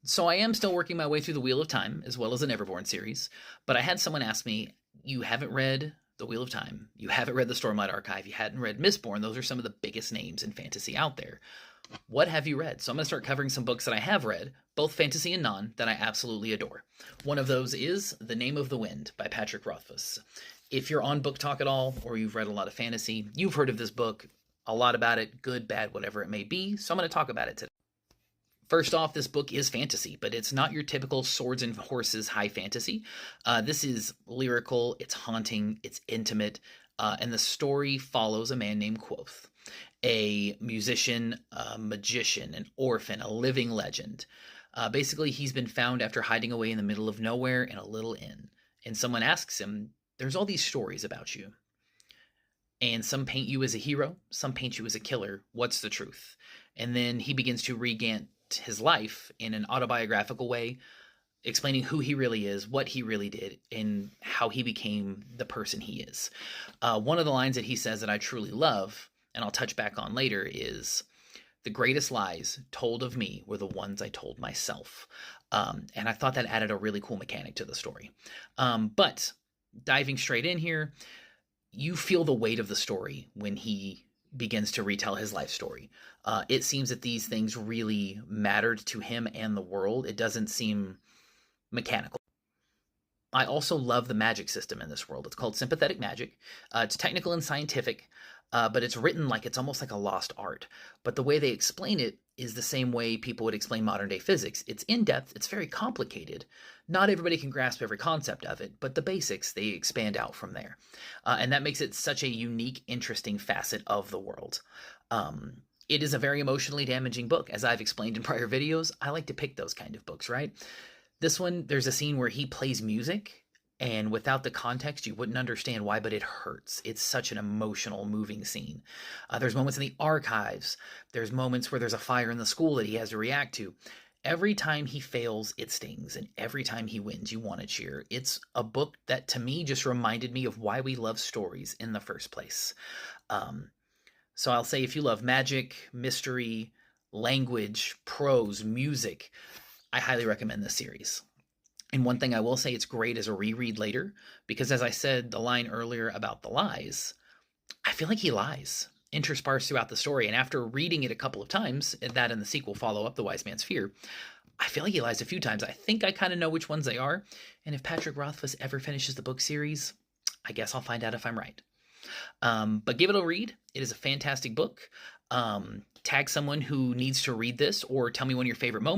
So I am still working my way through the Wheel of Time as well as the Neverborn series, but I had someone ask me, "You haven't read the Wheel of Time, you haven't read the Stormlight Archive, you hadn't read Mistborn. Those are some of the biggest names in fantasy out there. What have you read?" So I'm going to start covering some books that I have read, both fantasy and non, that I absolutely adore. One of those is The Name of the Wind by Patrick Rothfuss. If you're on Book Talk at all, or you've read a lot of fantasy, you've heard of this book, a lot about it, good, bad, whatever it may be. So I'm going to talk about it today. First off, this book is fantasy, but it's not your typical swords and horses high fantasy. This is lyrical, it's haunting, it's intimate, and the story follows a man named Quoth, a musician, a magician, an orphan, a living legend. Basically, he's been found after hiding away in the middle of nowhere in a little inn. And someone asks him, "There's all these stories about you, and some paint you as a hero, some paint you as a killer. What's the truth?" And then he begins to recant his life in an autobiographical way, explaining who he really is, what he really did, and how he became the person he is. One of the lines that he says that I truly love, and I'll touch back on later, is, "The greatest lies told of me were the ones I told myself." And I thought that added a really cool mechanic to the story. But diving straight in here, you feel the weight of the story when he begins to retell his life story. It seems that these things really mattered to him and the world. It doesn't seem mechanical. I also love the magic system in this world. It's called sympathetic magic. It's technical and scientific, but it's written like it's almost like a lost art. But the way they explain it is the same way people would explain modern day physics. It's in depth, it's very complicated. Not everybody can grasp every concept of it, but the basics, they expand out from there. And that makes it such a unique, interesting facet of the world. It is a very emotionally damaging book. As I've explained in prior videos, I like to pick those kind of books, right? This one, there's a scene where he plays music, and without the context, you wouldn't understand why, but it hurts. It's such an emotional, moving scene. There's moments in the archives. There's moments where there's a fire in the school that he has to react to. Every time he fails, it stings, and every time he wins, you want to cheer. It's a book that, to me, just reminded me of why we love stories in the first place. So I'll say, if you love magic, mystery, language, prose, music, I highly recommend this series. And one thing I will say, it's great as a reread later, because as I said the line earlier about the lies, I feel like he lies interspersed throughout the story. And after reading it a couple of times, that and the sequel follow up, The Wise Man's Fear, I feel like he lies a few times. I think I kind of know which ones they are. And if Patrick Rothfuss ever finishes the book series, I guess I'll find out if I'm right. But give it a read. It is a fantastic book. Tag someone who needs to read this, or tell me one of your favorite moments.